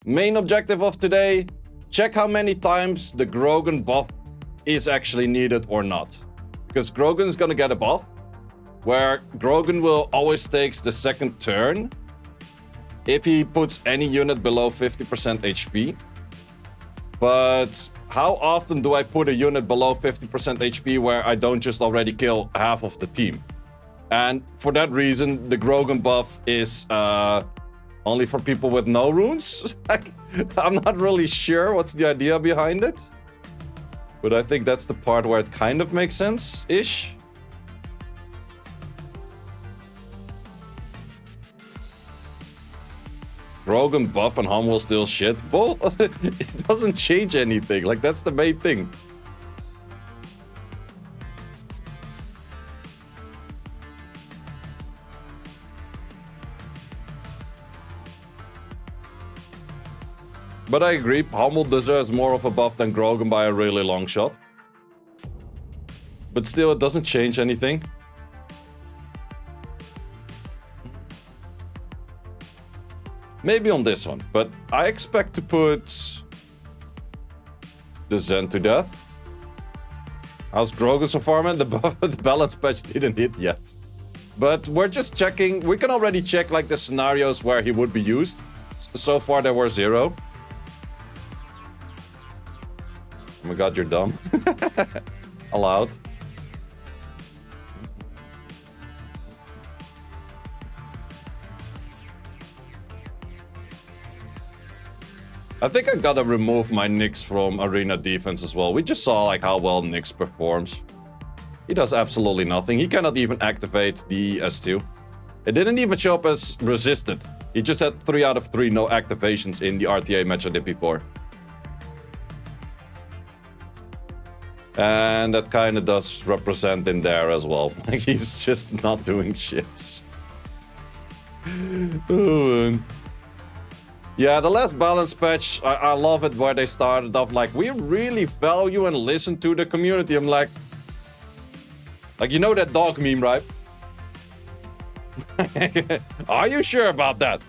Main objective of today, check how many times the Grogen buff is actually needed or not. Because Grogen's gonna get a buff, where Grogen will always takes the second turn if he puts any unit below 50% HP. But how often do I put a unit below 50% HP where I don't just already kill half of the team? And for that reason, the Grogen buff is only for people with no runes. I'm not really sure what's the idea behind it. But I think that's the part where it kind of makes sense-ish. Grogen buff and Hum will still shit. Both, it doesn't change anything. Like, that's the main thing. But I agree, Hummel deserves more of a buff than Grogen by a really long shot. But still, it doesn't change anything. Maybe on this one, but I expect to put the Zen to death. How's Grogen so far, man? The balance patch didn't hit yet. But we're just checking. We can already check like the scenarios where he would be used. So far, there were 0. Oh my god, you're dumb. Allowed. I think I gotta remove my Nyx from arena defense as well. We just saw like how well Nyx performs. He does absolutely nothing. He cannot even activate the S2. It didn't even show up as resisted. He just had 3 out of 3 no activations in the RTA match I did before. And that kind of does represent him there as well. Like, he's just not doing shit. Oh, man. Yeah, the last balance patch, I love it where they started off like, we really value and listen to the community. I'm like, you know that dog meme, right? Are you sure about that?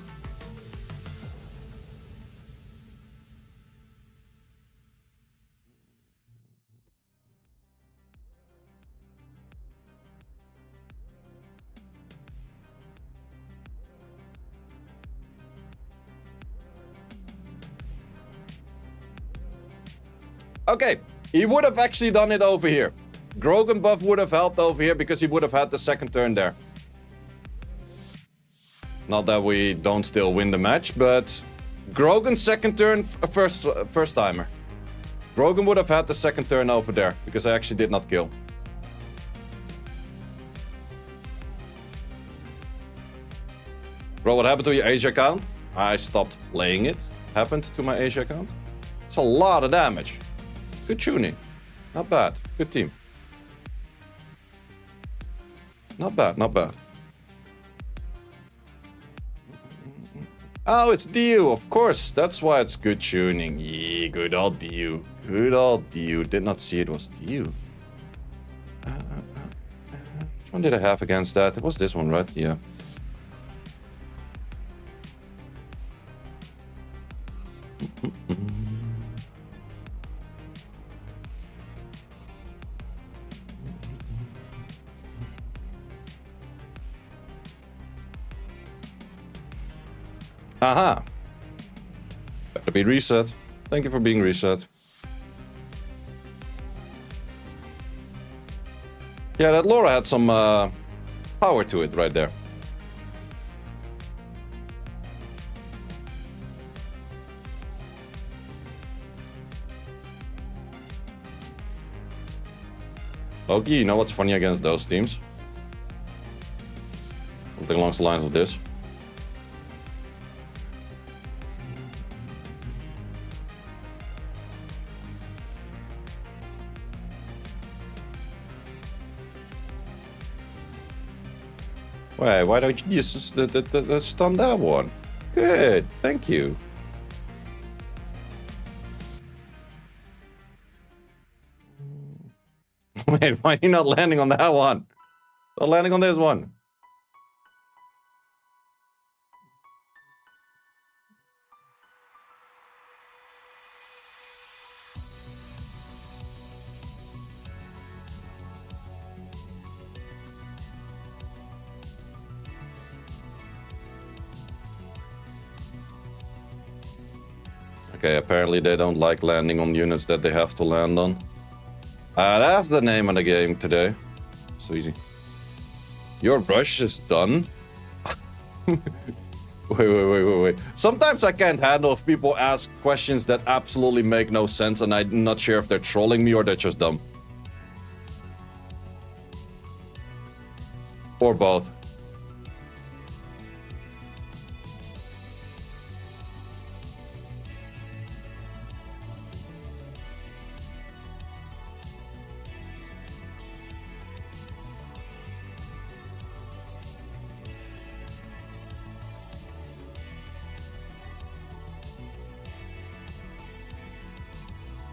Okay, he would have actually done it over here. Grogen buff would have helped over here because he would have had the second turn there. Not that we don't still win the match, but Grogen's second turn, first timer. Grogen would have had the second turn over there because I actually did not kill. Bro, what happened to your Asia account? I stopped playing it. Happened to my Asia account. It's a lot of damage. Good tuning. Not bad. Good team. Not bad, not bad. Oh, it's Dio, of course. That's why it's good tuning. Yeah, good old Dio. Good old Dio. Did not see it was Dio. Which one did I have against that? It was this one, right? Yeah. Aha! Better be reset. Thank you for being reset. Yeah, that Laura had some power to it right there. Loki, you know what's funny against those teams? Something along the lines of this. Wait, why don't you use the stun that one? Good, thank you. Wait, why are you not landing on that one? Not landing on this one. Okay, apparently they don't like landing on units that they have to land on. That's the name of the game today. So easy. Your rush is done? Wait. Sometimes I can't handle if people ask questions that absolutely make no sense and I'm not sure if they're trolling me or they're just dumb. Or both.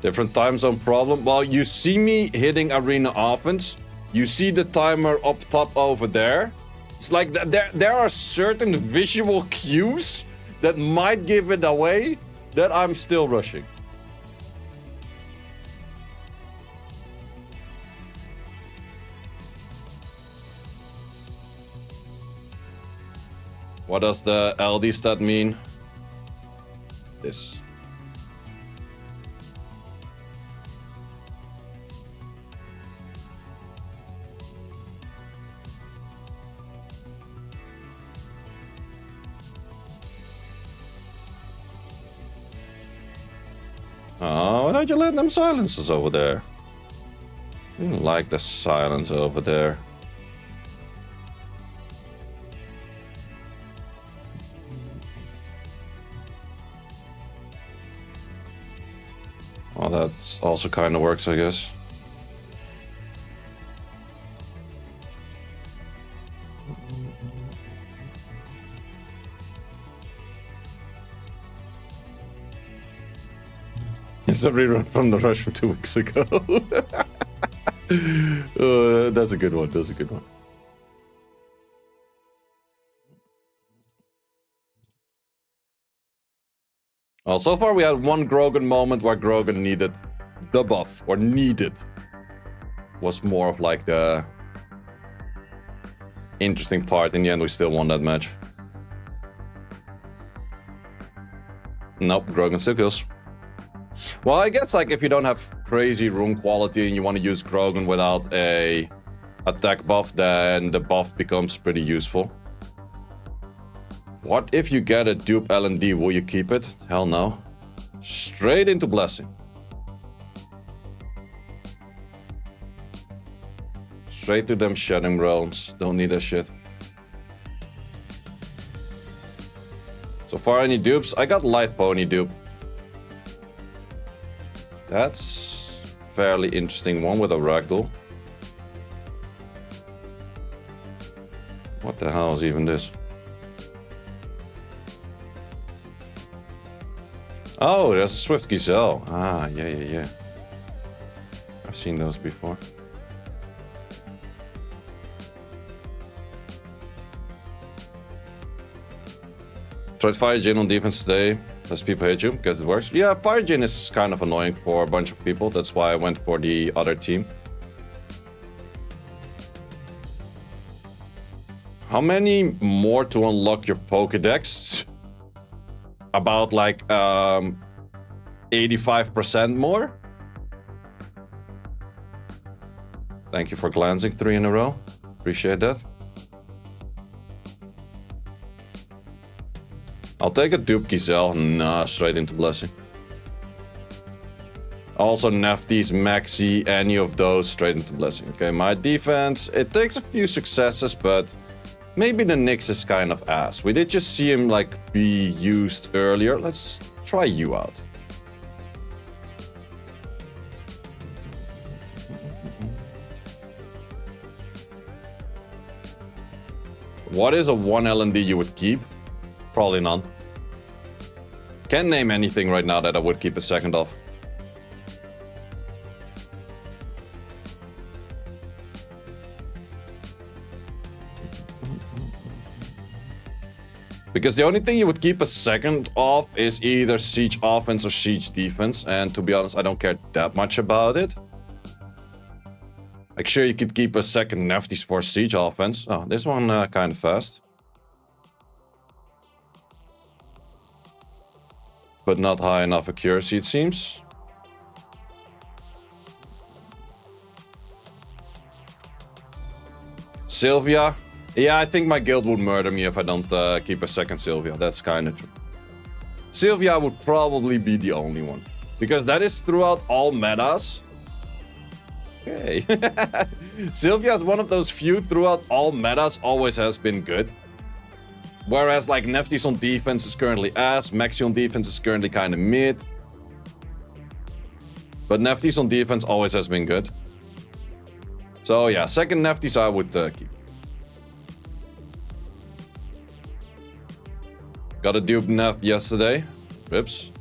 Different time zone problem. Well, you see me hitting arena offense. You see the timer up top over there. It's like there are certain visual cues that might give it away that I'm still rushing. What does the LD stat mean? This. Oh, why don't you let them silences over there? I didn't like the silence over there. Well, that also kind of works, I guess. It's a rerun from the rush from 2 weeks ago. That's a good one. That's a good one. Well, so far we had one Grogen moment where Grogen needed the buff, or needed. Was more of like the interesting part. In the end, we still won that match. Nope, Grogen still kills. Well, I guess like if you don't have crazy rune quality and you want to use Grogen without a attack buff, then the buff becomes pretty useful. What if you get a dupe L&D? Will you keep it? Hell no. Straight into blessing. Straight to them shedding realms. Don't need that shit. So far, any dupes? I got light pony dupe. That's fairly interesting one with a ragdoll. What the hell is even this? Oh, there's a Swift Gazelle. Ah, yeah. I've seen those before. Tried Fire Jin on defense today. Does people hate you because it works? Yeah, Fire Jin is kind of annoying for a bunch of people. That's why I went for the other team. How many more to unlock your Pokédex? About like 85% more? Thank you for glancing 3 in a row. Appreciate that. I'll take a dupe Gazelle. Nah, straight into blessing. Also Nefties, Maxi, any of those straight into blessing. Okay, my defense, it takes a few successes, but maybe the Nyx is kind of ass. We did just see him like be used earlier. Let's try you out. What is a 1 L&D you would keep? Probably none. Can't name anything right now that I would keep a second off. Because the only thing you would keep a second off is either siege offense or siege defense. And to be honest, I don't care that much about it. Like, sure, you could keep a second Nefties for siege offense. Oh, this one kind of fast. But not high enough accuracy, it seems. Sylvia. Yeah, I think my guild would murder me if I don't keep a second Sylvia. That's kind of true. Sylvia would probably be the only one. Because that is throughout all metas. Okay. Sylvia is one of those few throughout all metas always has been good. Whereas like Nefty's on defense is currently ass. Maxi on defense is currently kind of mid. But Nefty's on defense always has been good. So yeah, second Nefty's I would keep. Got a dupe Neft yesterday. Rips.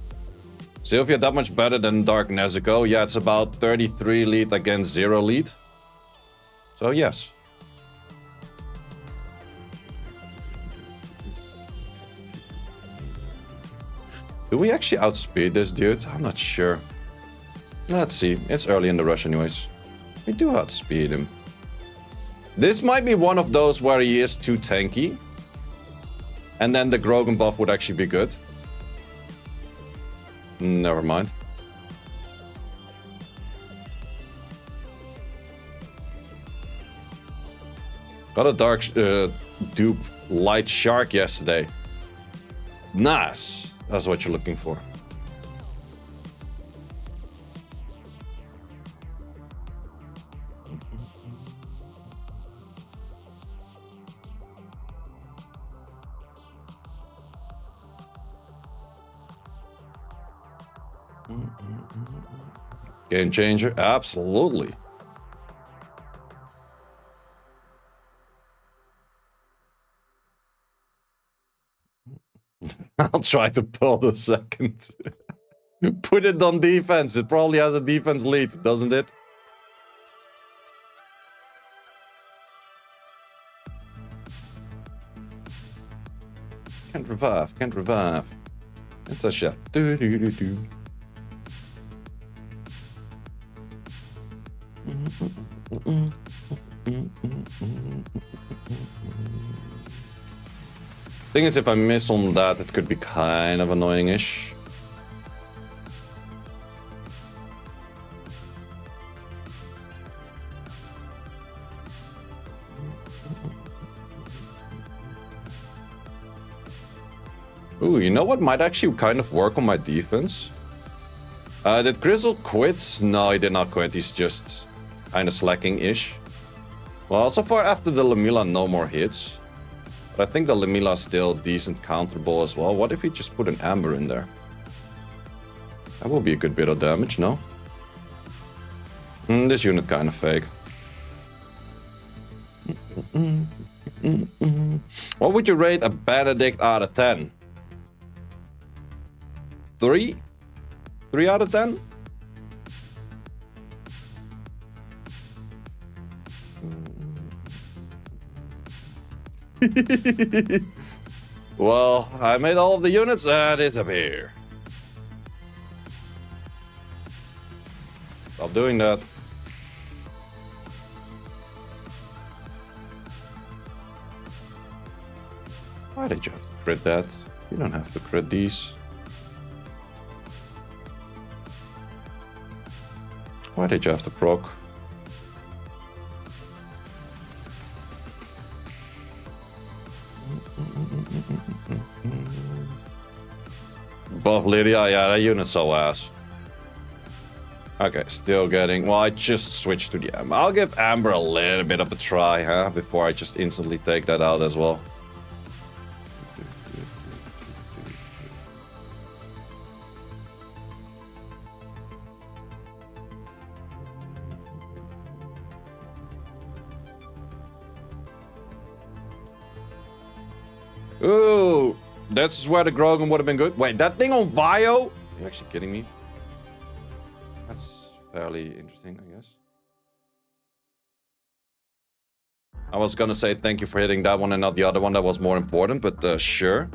Sylvia that much better than Dark Nezuko. Yeah, it's about 33 lead against 0 lead. So yes. Do we actually outspeed this dude? I'm not sure. Let's see. It's early in the rush anyways. We do outspeed him. This might be one of those where he is too tanky. And then the Grogen buff would actually be good. Never mind. Got a dark dupe light shark yesterday. Nice. That's what you're looking for. Game changer, absolutely. I'll try to pull the second. Put it on defense. It probably has a defense lead, doesn't it? Can't revive, can't revive. It's a shot. Do do do do. Thing is, if I miss on that, it could be kind of annoying-ish. Ooh, you know what might actually kind of work on my defense? Did Grizzle quit? No, he did not quit. He's just kind of slacking-ish. Well, so far after the Lamila, no more hits. But I think the Lamila is still decent counterable as well. What if we just put an Amber in there? That will be a good bit of damage, no? This unit kind of fake. What would you rate a Benedict out of 10? 3? 3 out of 10? Well, I made all of the units and it's up here. Stop doing that. Why did you have to crit that? You don't have to crit these. Why did you have to proc? Buff Lydia, yeah, that unit's so ass. Okay, still getting... Well, I just switched to the Amber. I'll give Amber a little bit of a try, huh? Before I just instantly take that out as well. Ooh, that's where the Grogen would have been good. Wait, that thing on Vio? Are you actually kidding me? That's fairly interesting, I guess. I was gonna say thank you for hitting that one and not the other one. That was more important, but sure.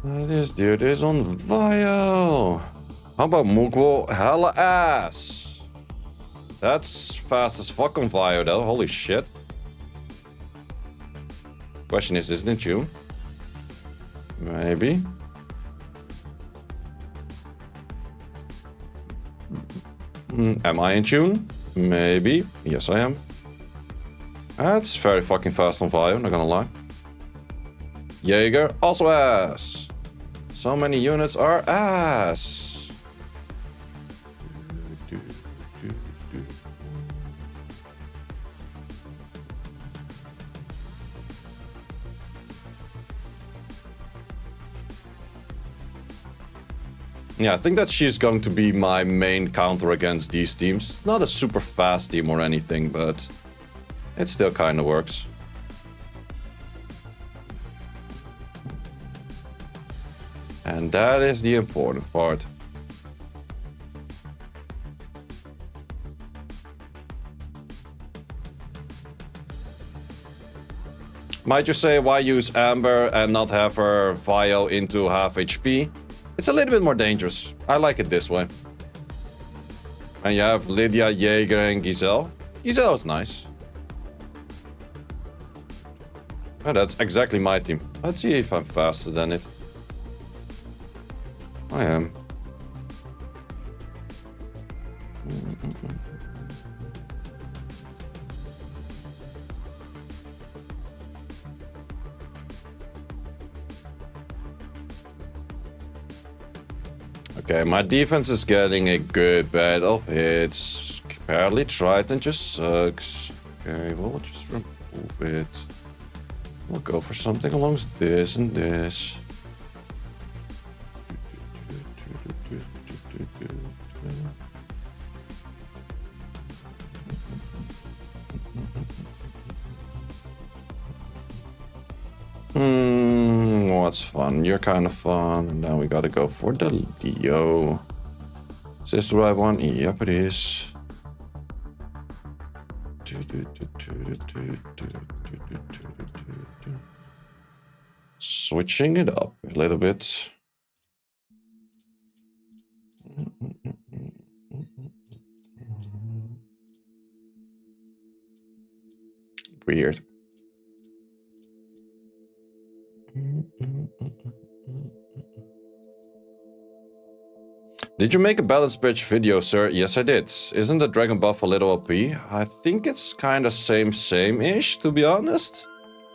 This dude is on Vio. How about Mugwo? Hella ass. That's fast as fuck on Vio, though. Holy shit. Question is, isn't it you? Maybe. Am I in tune? Maybe. Yes, I am. That's very fucking fast on fire, not gonna lie. Jaeger, also ass. So many units are ass. Yeah, I think that she's going to be my main counter against these teams. It's not a super fast team or anything, but it still kind of works. And that is the important part. Might you say, why use Amber and not have her Vio into half HP? It's a little bit more dangerous. I like it this way. And you have Lydia, Jaeger, and Giselle. Giselle is nice. Oh, that's exactly my team. Let's see if I'm faster than it. I am. Okay, my defense is getting a good bit of hits. Apparently Triton just sucks. Okay, we'll just remove it. We'll go for something along this and this. What's fun? You're kind of fun. And then we gotta go for the Leo. Is this the right one? Yep, it is. Switching it up a little bit. Weird. Did you make a balance bridge video, sir? Yes, I did. Isn't the dragon buff a little OP? I think it's kind of same-ish, to be honest.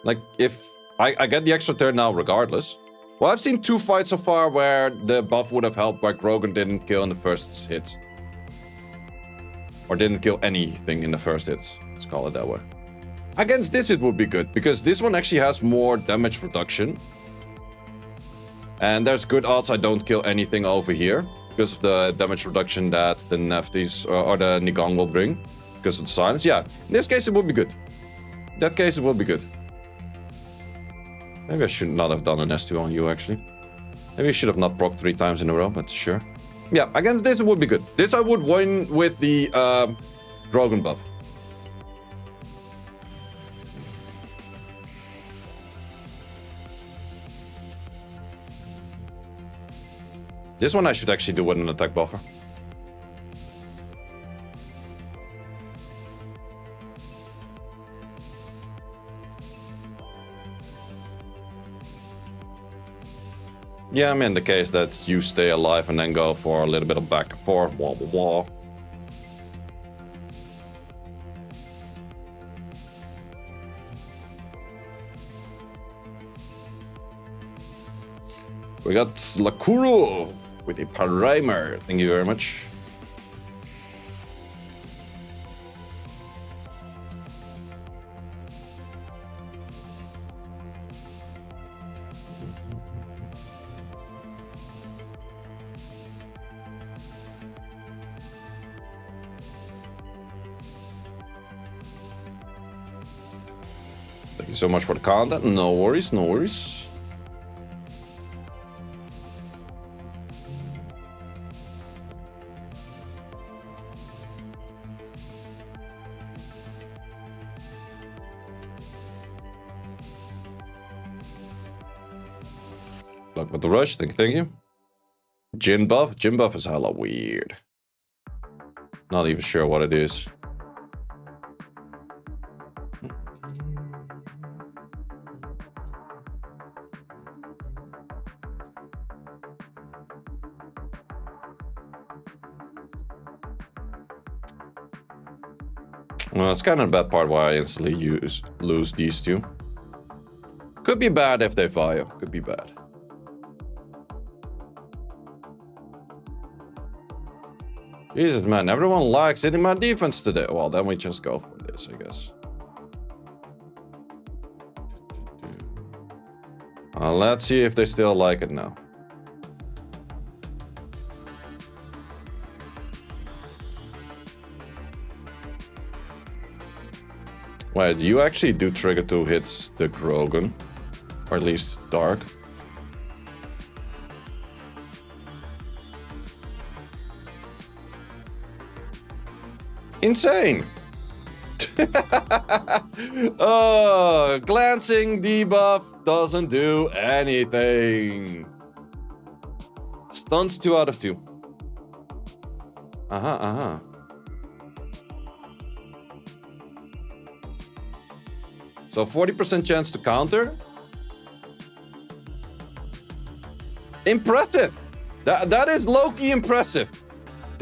Like, if I get the extra turn now regardless. Well, I've seen 2 fights so far where the buff would have helped, but Grogen didn't kill in the first hit. Or didn't kill anything in the first hit. Let's call it that way. Against this it would be good, because this one actually has more damage reduction. And there's good odds I don't kill anything over here, because of the damage reduction that the Neftis or the Nigong will bring. Because of the silence. Yeah, in this case it would be good. In that case it would be good. Maybe I should not have done an S2 on you, actually. Maybe I should have not proc 3 times in a row, but sure. Yeah, against this it would be good. This I would win with the Grogen buff. This one I should actually do with an attack buffer. Yeah, I'm in the case that you stay alive and then go for a little bit of back and forth. Wah, wah, wah. We got Lakuru with a primer. Thank you very much. Thank you so much for the content. No worries, no worries. Luck with the rush, thank you. Jin buff? Jin buff is hella weird. Not even sure what it is. Well, it's kind of the bad part why I instantly lose these two. Could be bad if they fire. Could be bad. Jesus, man. Everyone likes hitting my defense today. Well, then we just go for this, I guess. Let's see if they still like it now. Wait, you actually do trigger to hit the Grogen. Or at least Dark. Insane! Oh, glancing debuff doesn't do anything. Stunts 2 out of 2. So 40% chance to counter. Impressive! That is low-key impressive.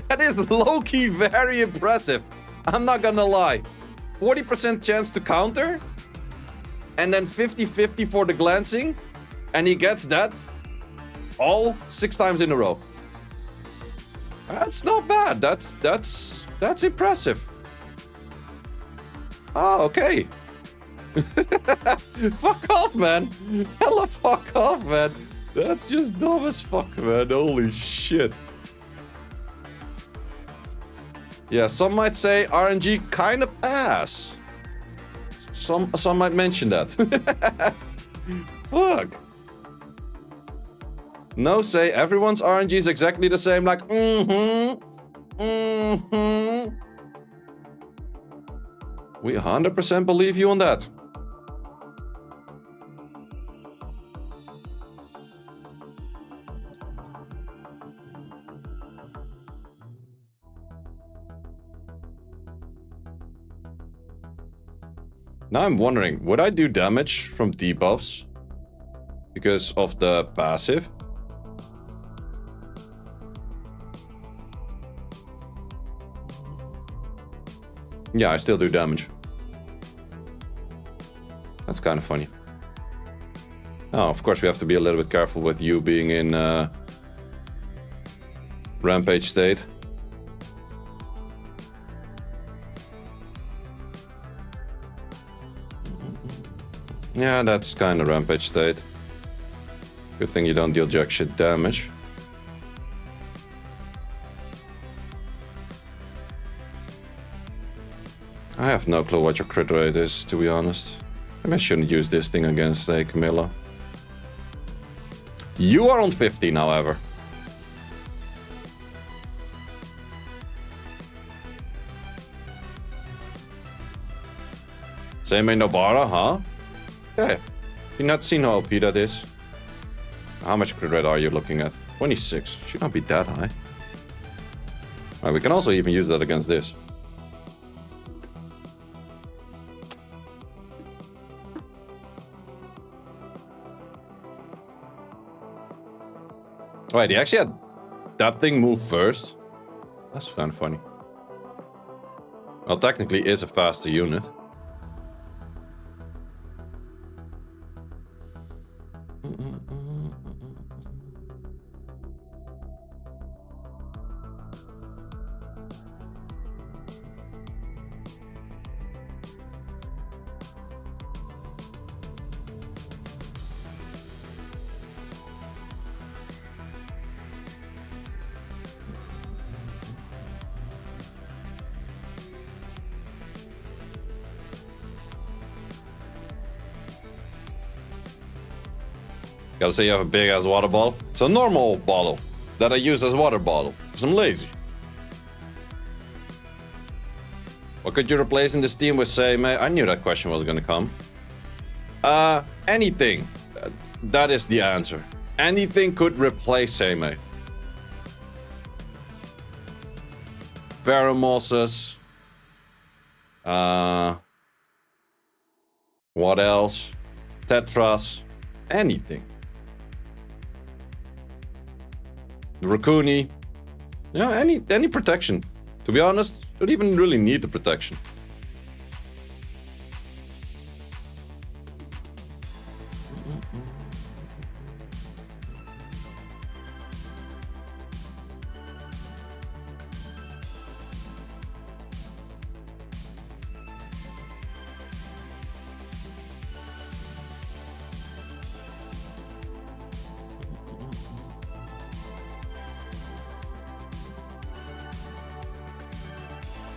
That is low-key very impressive. I'm not gonna lie. 40% chance to counter. And then 50-50 for the glancing. And he gets that all 6 times in a row. That's not bad. That's impressive. Oh, okay. Fuck off, man. Hella fuck off, man. That's just dumb as fuck, man. Holy shit. Yeah, some might say RNG kind of ass. Some might mention that. Fuck. No, say everyone's RNG is exactly the same, like, We 100% believe you on that. Now I'm wondering, would I do damage from debuffs because of the passive? Yeah, I still do damage. That's kind of funny. Oh, of course we have to be a little bit careful with you being in rampage state. Yeah, that's kind of rampage state. Good thing you don't deal jack shit damage. I have no clue what your crit rate is, to be honest. Maybe I shouldn't use this thing against, say, Camilla. You are on 15, however. Same in Nobara, huh? Yeah. You've not seen how OP that is. How much crit rate are you looking at? 26. Should not be that high. Right, we can also even use that against this. Wait, he actually had that thing move first? That's kind of funny. Well, technically is a faster unit. Gotta say you have a big ass water bottle. It's a normal bottle that I use as a water bottle because I'm lazy. What could you replace in this team with, say, I knew that question was gonna come. Anything. That is the answer. Anything could replace Seimei. Pheromoses. What else? Tetras. Anything. Raccoony. Yeah, any protection. To be honest, don't even really need the protection.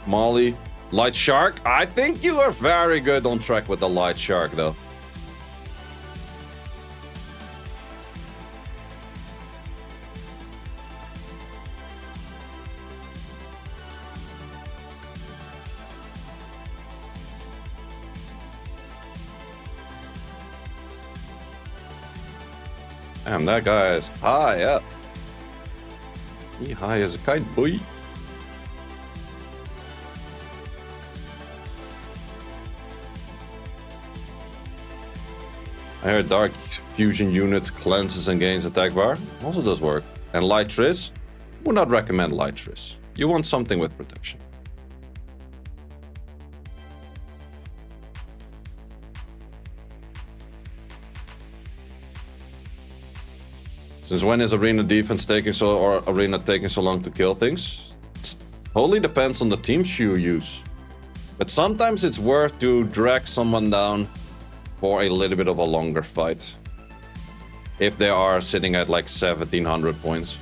Molly. Light Shark. I think you are very good on track with the Light Shark, though. Damn, that guy is high up. He high as a kite, boy. I heard Dark Fusion unit cleanses and gains attack bar. Also does work. And Light Triss. Would not recommend Light Triss. You want something with protection. Since when is arena defense taking or arena taking so long to kill things? It totally depends on the teams you use. But sometimes it's worth to drag someone down for a little bit of a longer fight. If they are sitting at like 1700 points.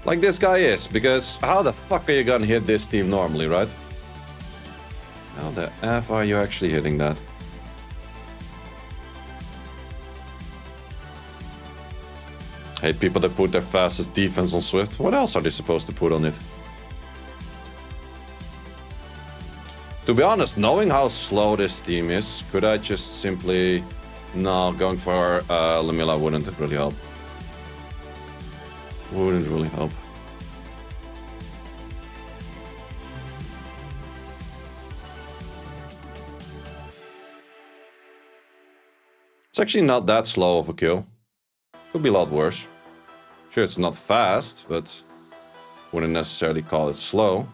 Like this guy is, because how the fuck are you gonna hit this team normally, right? How the F are you actually hitting that? Hate people that put their fastest defense on Swift. What else are they supposed to put on it? To be honest, knowing how slow this team is, could I just simply... No, going for Lamilla wouldn't really help. Wouldn't really help. It's actually not that slow of a kill. Could be a lot worse. Sure, it's not fast, but wouldn't necessarily call it slow.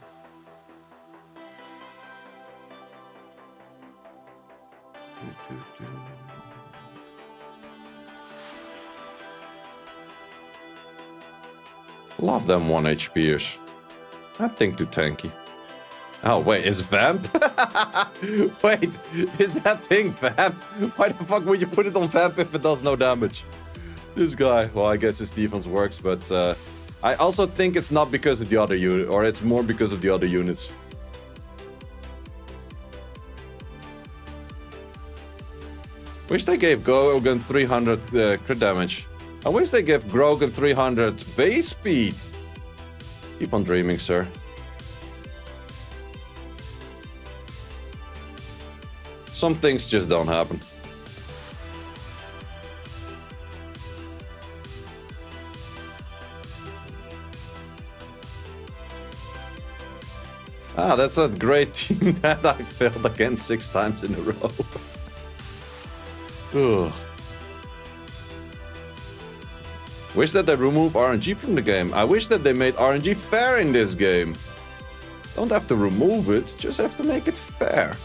Love them 1 HPers. That thing too tanky. Oh wait, is Vamp? Wait, is that thing Vamp? Why the fuck would you put it on Vamp if it does no damage? This guy, well, I guess his defense works, but I also think it's not because of the other unit, or it's more because of the other units. Wish they gave Grogen 300 crit damage. I wish they gave Grogen 300 base speed. Keep on dreaming, sir. Some things just don't happen. Ah, that's a great team that I failed against 6 times in a row. Ugh. Wish that they remove RNG from the game. I wish that they made RNG fair in this game. Don't have to remove it, just have to make it fair.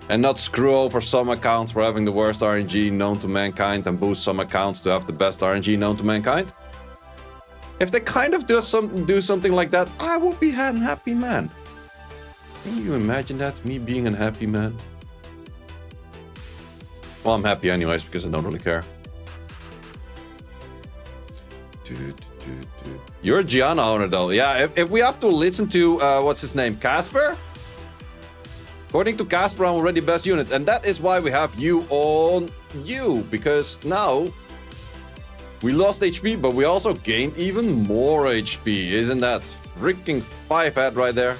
And not screw over some accounts for having the worst RNG known to mankind and boost some accounts to have the best RNG known to mankind. If they kind of do something like that, I would be an happy man. Can you imagine that? Me being a happy man? Well, I'm happy anyways, because I don't really care. You're a Gianna owner, though. Yeah, if we have to listen to, what's his name, Casper? According to Casper, I'm already best unit. And that is why we have you on you. Because now, we lost HP, but we also gained even more HP. Isn't that freaking 5-head right there?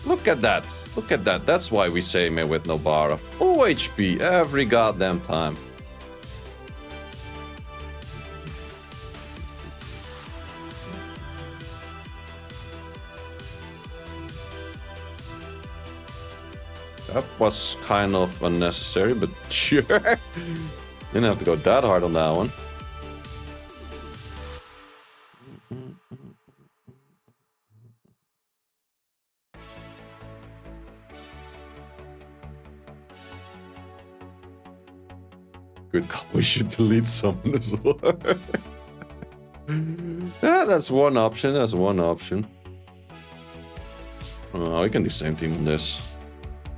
Look at that. Look at that. That's why we say me with Nobara. Full HP every goddamn time. That was kind of unnecessary, but sure. Didn't have to go that hard on that one. Good call. We should delete someone as well. Yeah, that's one option. That's one option. Oh, we can do same team on this.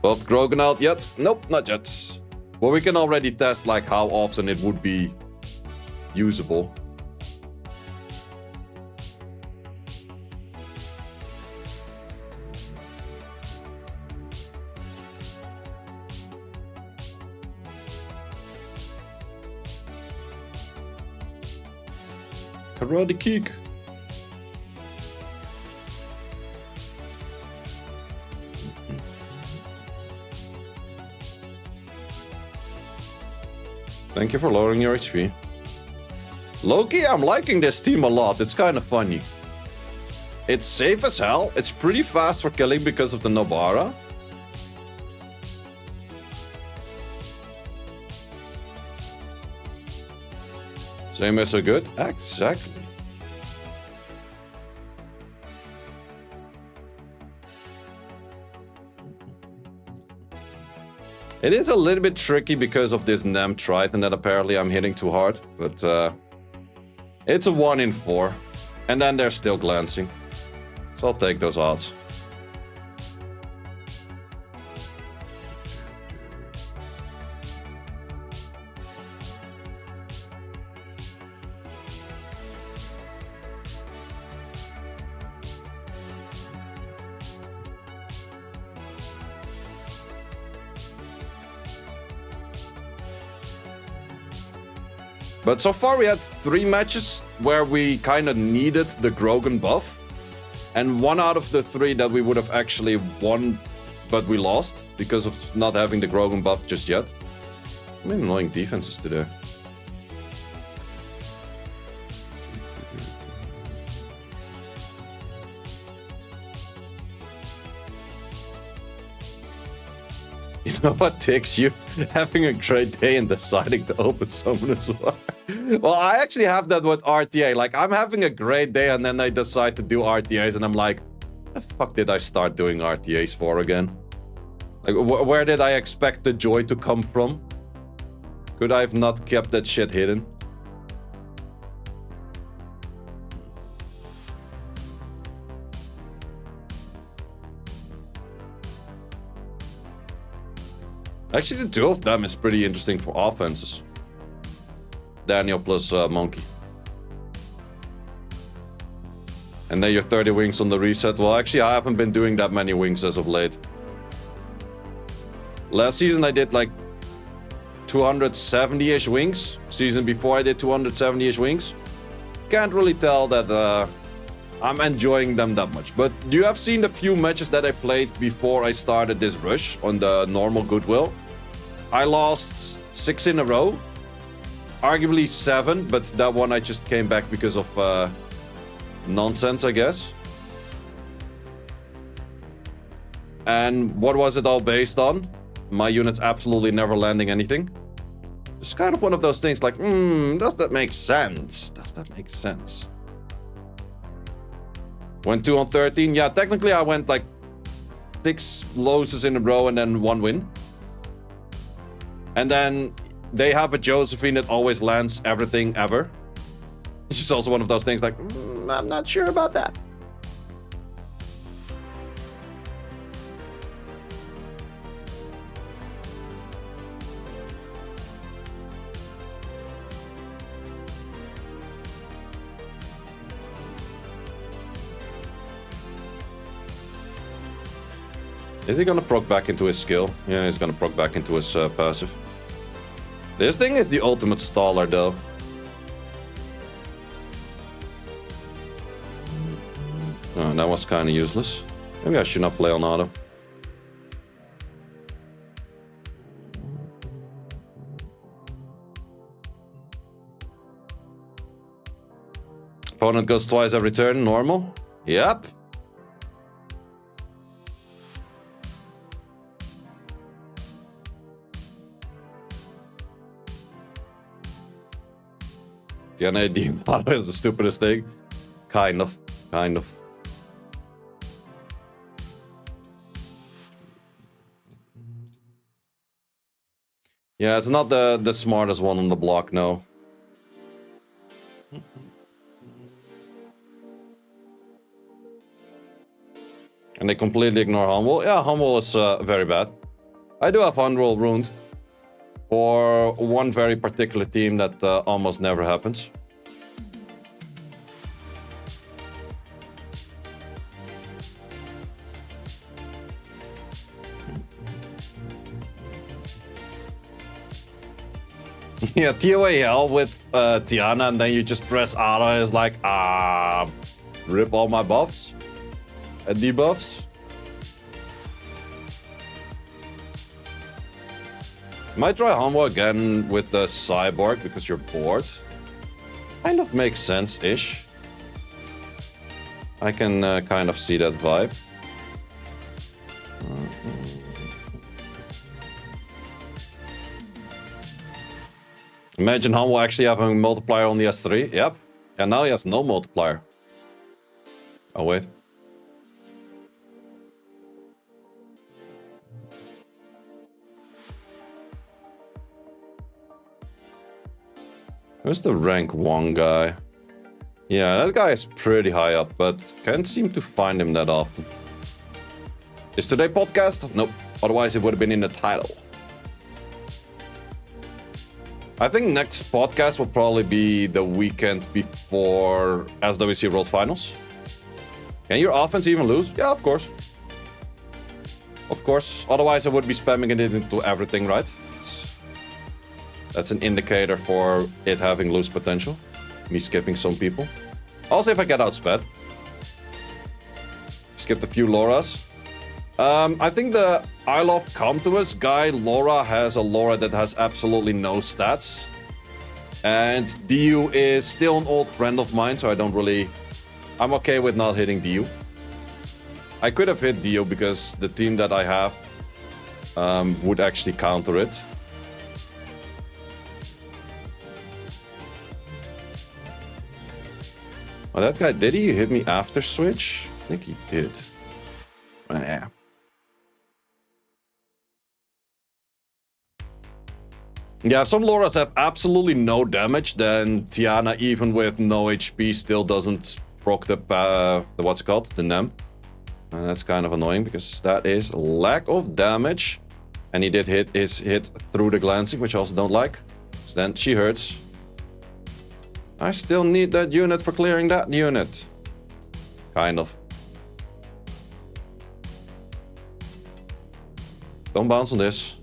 Both Grogen out yet? Nope, not yet. But we can already test like how often it would be usable. Karate kick. Thank you for lowering your HP. Loki, I'm liking this team a lot. It's kind of funny. It's safe as hell. It's pretty fast for killing because of the Nobara. Same as so good? Exactly. It is a little bit tricky because of this Nem Triton that apparently I'm hitting too hard, but it's a 1 in 4. And then they're still glancing. So I'll take those odds. But so far we had 3 matches where we kind of needed the Grogen buff. And 1 out of the 3 that we would have actually won, but we lost because of not having the Grogen buff just yet. I mean, annoying defenses today. You know what takes you? Having a great day and deciding to open summon as well. Well, I actually have that with RTA. Like, I'm having a great day and then I decide to do RTAs and I'm like, the fuck did I start doing RTAs for again? Like, where did I expect the joy to come from? Could I have not kept that shit hidden? Actually, the 2 of them is pretty interesting for offenses. Daniel plus Monkey. And then your 30 wings on the reset. Well, actually, I haven't been doing that many wings as of late. Last season, I did like 270-ish wings. Season before, I did 270-ish wings. Can't really tell that I'm enjoying them that much. But you have seen the few matches that I played before I started this rush on the normal Goodwill. I lost 6 in a row. Arguably 7, but that one I just came back because of nonsense, I guess. And what was it all based on? My units absolutely never landing anything. It's kind of one of those things like, does that make sense? Does that make sense? Went 2 on 13. Yeah, technically I went like 6 losses in a row and then 1 win. And then they have a Josephine that always lands everything ever. It's just also one of those things like, I'm not sure about that. Is he gonna proc back into his skill? Yeah, he's gonna proc back into his passive. This thing is the ultimate staller, though. Oh, that was kind of useless. Maybe I should not play on auto. Opponent goes twice every turn, normal? Yep. The NAD auto is the stupidest thing. Kind of. Yeah, it's not the smartest one on the block, no. And they completely ignore Humble. Yeah, Humble is very bad. I do have Unroll Ruined for one very particular team that almost never happens. Yeah, TOAL with Tiana, and then you just press R and it's like, rip all my buffs and debuffs. Might try Humble again with the Cyborg because you're bored. Kind of makes sense-ish. I can kind of see that vibe. Imagine Humble actually having a multiplier on the S3. Yep. And now he has no multiplier. Oh, wait. Who's the rank 1 guy? Yeah, that guy is pretty high up, but can't seem to find him that often. Is today podcast? Nope. Otherwise it would have been in the title. I think next podcast will probably be the weekend before SWC World Finals. Can your offense even lose? Yeah, of course. Of course. Otherwise I would be spamming it into everything, right? That's an indicator for it having loose potential. Me skipping some people. Also, if I get outsped. Skipped a few Lauras. I think the I Love Come To Us guy, Laura, has a Laura that has absolutely no stats. And DU is still an old friend of mine, so I don't really... I'm okay with not hitting DU. I could have hit DU because the team that I have would actually counter it. Oh, that guy, did he hit me after switch? I think he did. Yeah. Yeah, if some Lauras have absolutely no damage, then Tiana, even with no HP, still doesn't proc the what's it called? The NEM. And that's kind of annoying because that is lack of damage. And he did hit his hit through the glancing, which I also don't like. So then she hurts. I still need that unit for clearing that unit. Kind of. Don't bounce on this.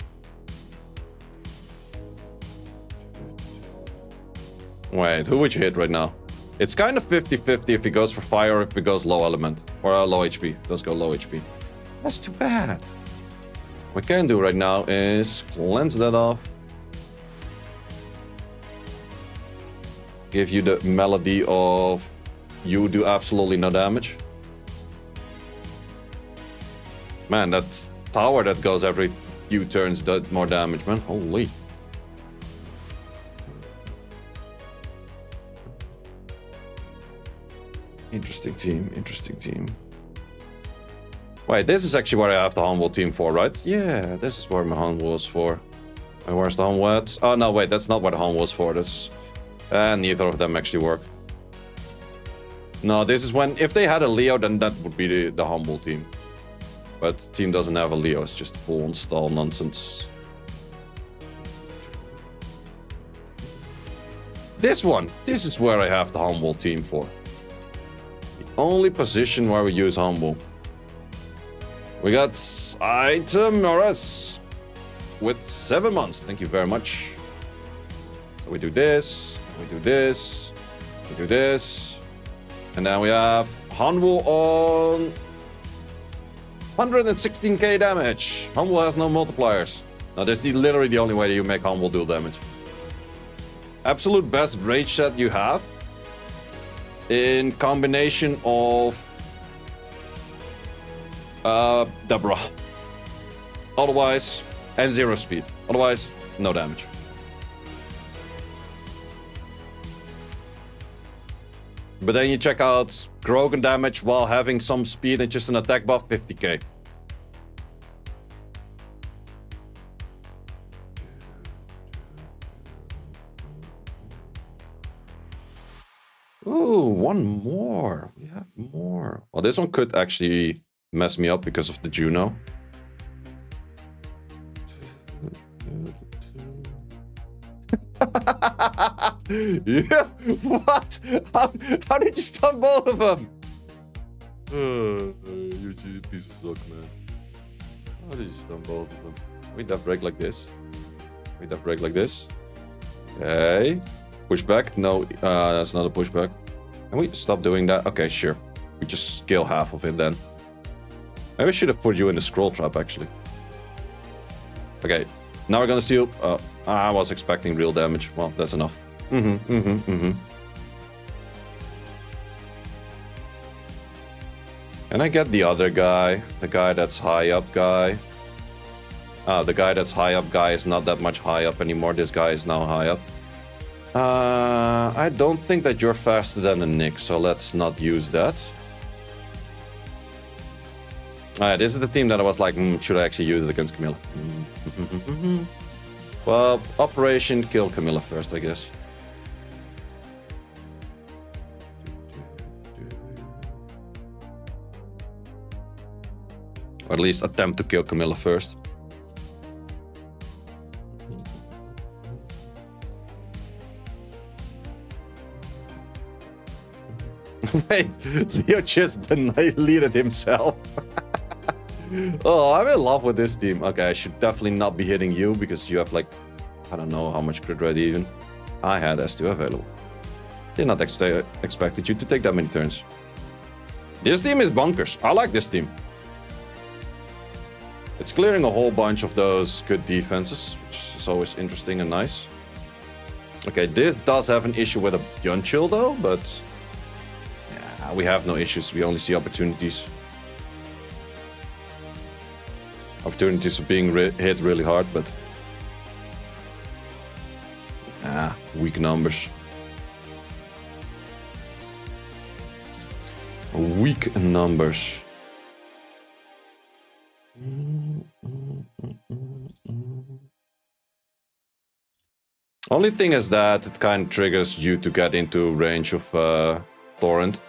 Wait, who would you hit right now? It's kind of 50-50 if he goes for fire or if he goes low element. Or low HP. Let's go low HP. That's too bad. What we can do right now is cleanse that off. Give you the melody of you do absolutely no damage. Man, that tower that goes every few turns does more damage, man. Holy. Interesting team, interesting team. Wait, this is actually where I have the Humble team for, right? Yeah, this is where my Humble is for. Wait, where's the Humble at? Oh, no, wait, that's not what the Humble is for. That's... neither of them actually work. No, this is when... If they had a Leo, then that would be the Humble team. But team doesn't have a Leo. It's just full install nonsense. This one. This is where I have the Humble team for. The only position where we use Humble. We got item Morris with 7 months. Thank you very much. So we do this. We do this, we do this, and then we have Humble on 116k damage. Humble has no multipliers. Now, this is literally the only way that you make Humble deal damage. Absolute best rage set you have in combination of Deborah. Otherwise, and 0 speed. Otherwise, no damage. But then you check out Grogen damage while having some speed and just an attack buff, 50k. Ooh, one more. We have more. Well, this one could actually mess me up because of the Juno. Yeah, what? How did you stun both of them? You're a piece of suck, man. How did you stun both of them? We that break like this. We that break like this. Okay. Pushback? No, that's not a pushback. Can we stop doing that? Okay, sure. We just scale half of it then. Maybe I should have put you in the scroll trap, actually. Okay, now we're gonna seal. I was expecting real damage. Well, that's enough. Can I get the other guy? The guy that's high up guy? The guy that's high up guy is not that much high up anymore. This guy is now high up. I don't think that you're faster than a Nick, so let's not use that. This is the team that I was like, should I actually use it against Camilla? Well, Operation kill Camilla first, I guess. Or at least attempt to kill Camilla first. Wait, Leo just deleted himself. Oh, I'm in love with this team. Okay, I should definitely not be hitting you because you have like, I don't know how much crit rate even. I had S2 available. Did not expected you to take that many turns. This team is bonkers. I like this team. It's clearing a whole bunch of those good defenses, which is always interesting and nice. Okay, this does have an issue with a gun chill though, but yeah, we have no issues. We only see opportunities. Opportunities of being hit really hard, but weak numbers. Weak numbers. Only thing is that it kind of triggers you to get into range of Torrent.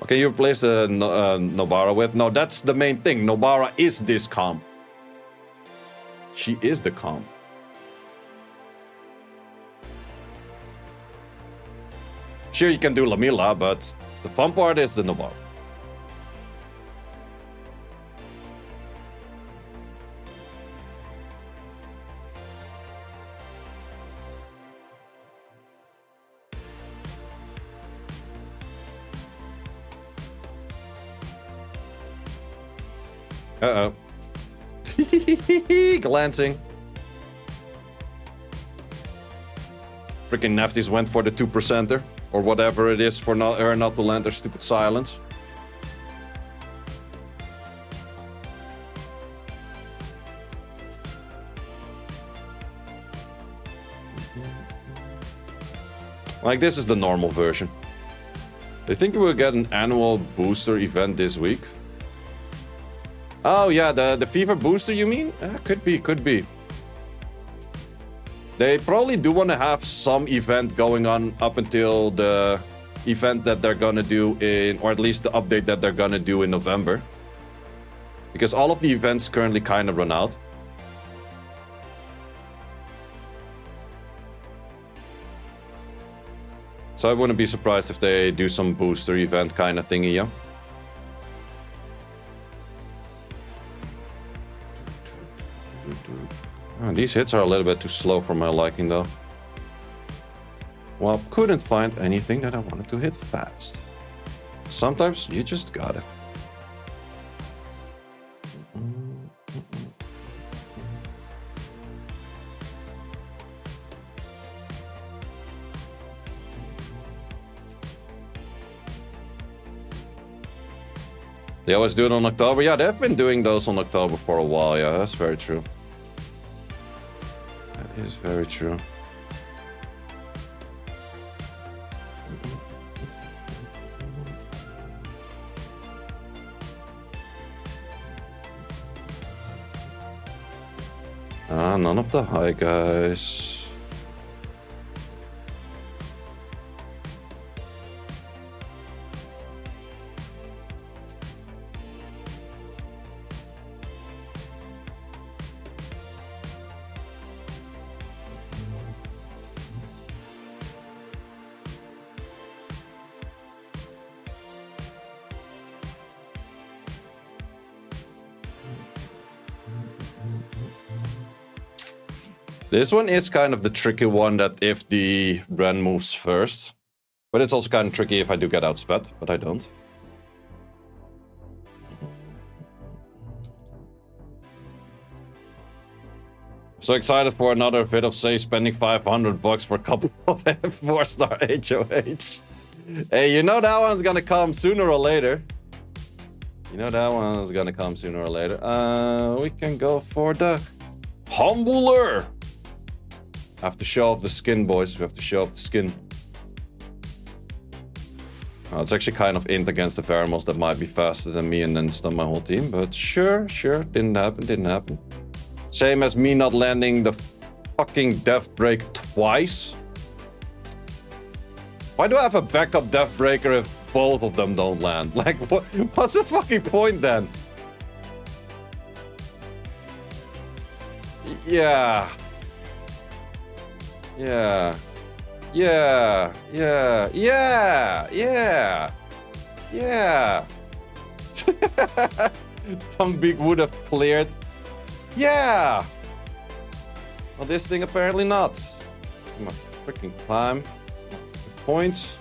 Okay, you replace the Nobara with... No, that's the main thing. Nobara is this comp. She is the comp. Sure, you can do Lamilla, but the fun part is the Nobara. Uh-oh. Glancing. Freaking Nefties went for the 2%er. Or whatever it is for her not to land her stupid silence. Like, this is the normal version. They think we will get an annual booster event this week. Oh yeah, the fever booster you mean? Could be, could be. They probably do want to have some event going on up until the event that they're gonna do in, or at least the update that they're gonna do in November. Because all of the events currently kind of run out. So I wouldn't be surprised if they do some booster event kind of thingy, yeah. These hits are a little bit too slow for my liking, though. Well, couldn't find anything that I wanted to hit fast. Sometimes you just got it. They always do it on October. Yeah, they've been doing those on October for a while. Yeah, that's very true. That is very true. None of the high guys. This one is kind of the tricky one that if the Ren moves first. But it's also kind of tricky if I do get outsped, but I don't. So excited for another vid of Sei spending $500 for a couple of 4-star HOH. Hey, you know that one's gonna come sooner or later. You know that one's gonna come sooner or later. We can go for the Humbler. Have to show off the skin, boys. We have to show off the skin. Oh, it's actually kind of int against the Pheromones that might be faster than me and then stun my whole team. But sure. Didn't happen. Same as me not landing the fucking Death Break twice. Why do I have a backup Death Breaker if both of them don't land? Like, what's the fucking point then? Yeah. Tonguebeak would have cleared. Yeah. Well, this thing apparently not. It's my freaking time. Points.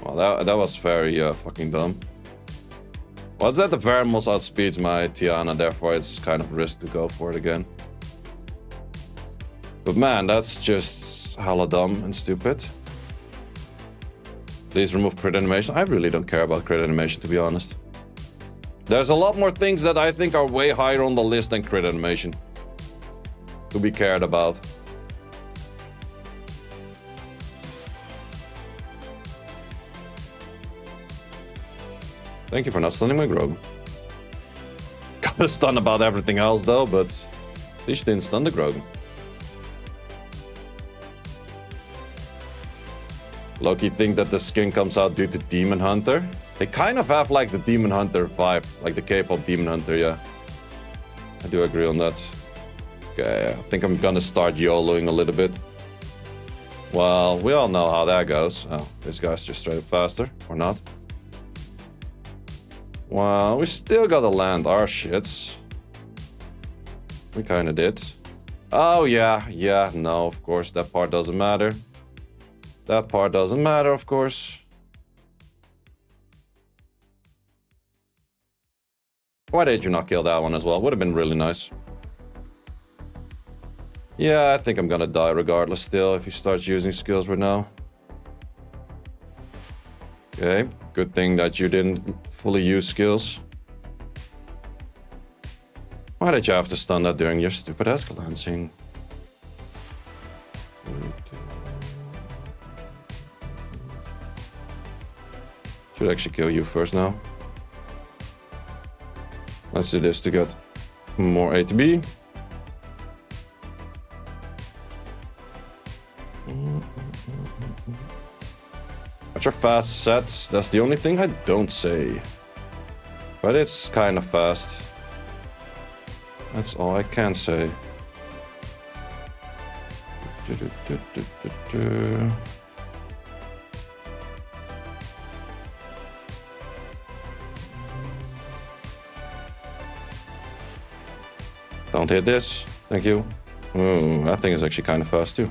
Well, that was very fucking dumb. Well, it's that the Pheromones outspeeds my Tiana, therefore it's kind of a risk to go for it again. But man, that's just hella dumb and stupid. Please remove crit animation. I really don't care about crit animation, to be honest. There's a lot more things that I think are way higher on the list than crit animation to be cared about. Thank you for not stunning my Grogen. Got a stun about everything else though, but at least you didn't stun the Grogen. Loki think that the skin comes out due to Demon Hunter. They kind of have like the Demon Hunter vibe, like the K-pop Demon Hunter, yeah. I do agree on that. Okay, I think I'm gonna start YOLOing a little bit. Well, we all know how that goes. Oh, this guy's just straight up faster, or not. Well, we still gotta land our shits. We kinda did. Oh yeah, no, of course, that part doesn't matter. That part doesn't matter, of course. Why did you not kill that one as well? Would have been really nice. Yeah, I think I'm gonna die regardless still if he starts using skills right now. Okay, good thing that you didn't fully use skills. Why did you have to stun that during your stupid Escalancing? Should actually kill you first now. Let's do this to get more ATB. Watch your fast sets. That's the only thing I don't say. But it's kind of fast. That's all I can say. Don't hit this. Thank you. Ooh, that thing is actually kind of fast too.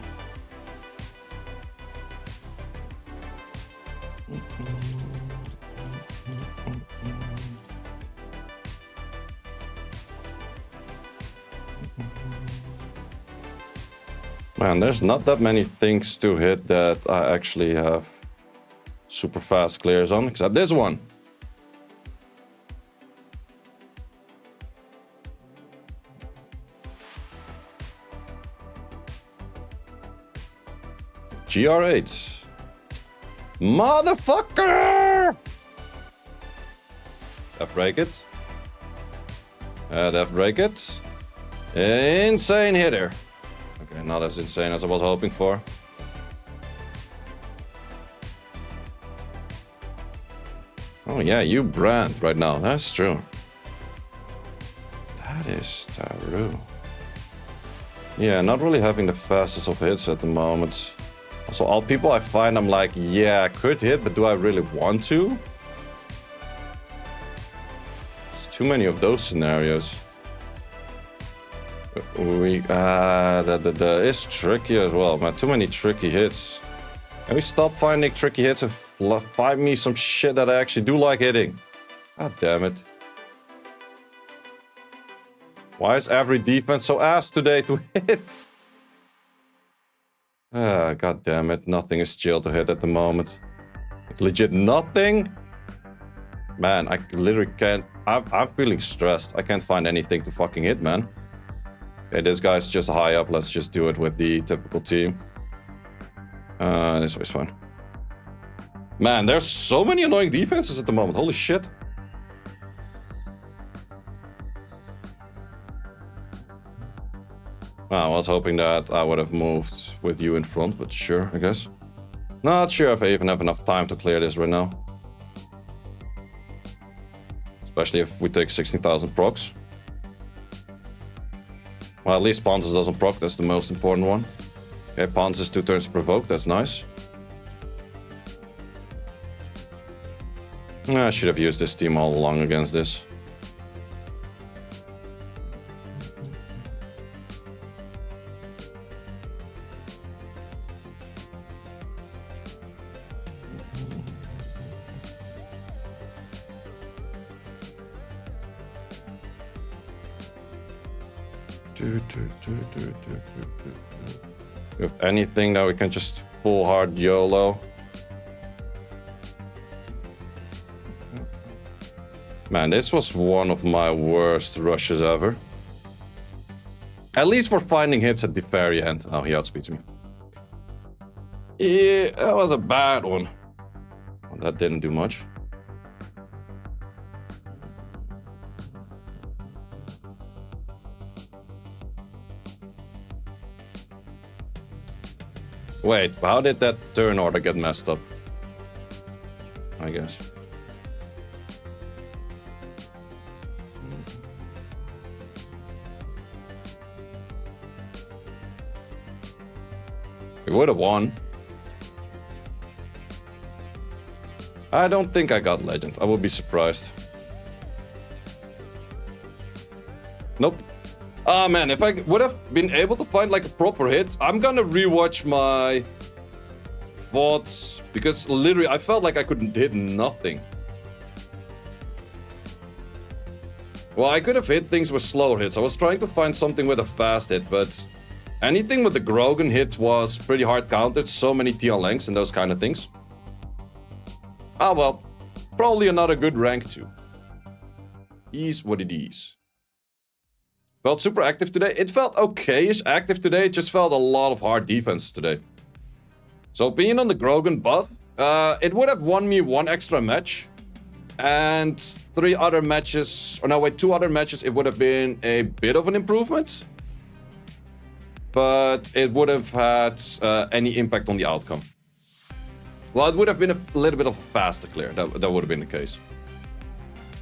Man, there's not that many things to hit that I actually have super fast clears on, except this one. GR8. Motherfucker! Death break it. Death break it. Insane hitter. Okay, not as insane as I was hoping for. Oh yeah, you brand right now. That's true. That is true. Yeah, not really having the fastest of hits at the moment. Also, all people I find, I'm like, yeah, I could hit, but do I really want to? There's too many of those scenarios. It's tricky as well, man. Too many tricky hits. Can we stop finding tricky hits and find me some shit that I actually do like hitting? God damn it. Why is every defense so ass today to hit? God damn it. Nothing is chill to hit at the moment. Like, legit nothing? Man, I literally can't. I'm feeling stressed. I can't find anything to fucking hit, man. Okay, this guy's just high up. Let's just do it with the typical team. This way's fine. Man, there's so many annoying defenses at the moment. Holy shit. I was hoping that I would have moved with you in front, but sure, I guess. Not sure if I even have enough time to clear this right now. Especially if we take 16,000 procs. Well, at least Pontus doesn't proc, that's the most important one. Okay, Pontus is 2 turns to provoke, that's nice. I should have used this team all along against this. If anything that we can just full hard YOLO. Man, this was one of my worst rushes ever. At least for finding hits at the very end. Oh, he outspeeds me. Yeah, that was a bad one. Well, that didn't do much. Wait, how did that turn order get messed up? I guess. We would have won. I don't think I got legend. I would be surprised. Nope. Ah, man, if I would have been able to find like a proper hit, I'm gonna rewatch my VODs because literally I felt like I couldn't hit nothing. Well, I could have hit things with slower hits. I was trying to find something with a fast hit, but anything with the Grogen hit was pretty hard countered. So many TL lengths and those kind of things. Ah, well, probably another good rank too. Is what it is. Felt super active today. It felt okay-ish active today. It just felt a lot of hard defense today. So being on the Grogen buff, it would have won me 1 extra match. And 3 other matches, or no wait, 2 other matches, it would have been a bit of an improvement. But it would have had any impact on the outcome. Well, it would have been a little bit of a faster clear. That would have been the case.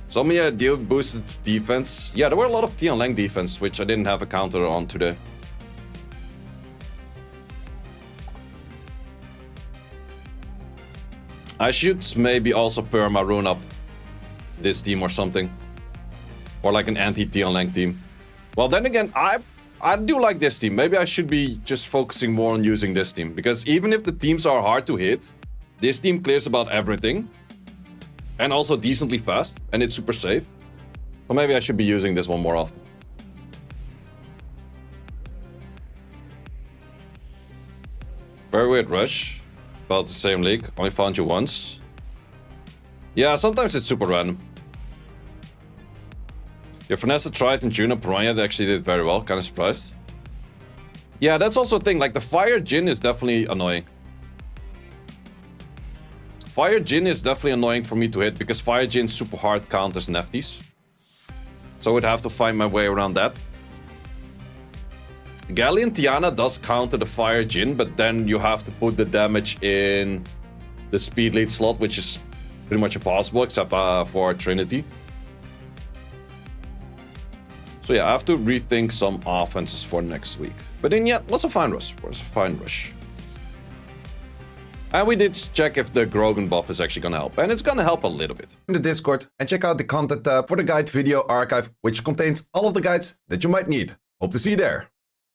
So yeah, deal boosted defense. Yeah, there were a lot of TL length defense, which I didn't have a counter on today. I should maybe also perma rune up this team or something. Or like an anti-TL length team. Well, then again, I do like this team. Maybe I should be just focusing more on using this team. Because even if the teams are hard to hit, this team clears about everything. And also decently fast, and it's super safe. So maybe I should be using this one more often. Very weird rush. About the same league, only found you once. Yeah, sometimes it's super random. Your Finesse tried in June and Piranha, they actually did very well, kinda surprised. Yeah, that's also a thing, like the Fire Jin is definitely annoying. Fire Jin is definitely annoying for me to hit because Fire Jin super hard counters Nefties. So I would have to find my way around that. Galleon Tiana does counter the Fire Jin, but then you have to put the damage in the speed lead slot, which is pretty much impossible except for Trinity. So yeah, I have to rethink some offenses for next week. But then yeah, lots of fine rush. And we did check if the Grogen buff is actually gonna help, and it's gonna help a little bit. In the Discord, and check out the content tab for the guide video archive, which contains all of the guides that you might need. Hope to see you there.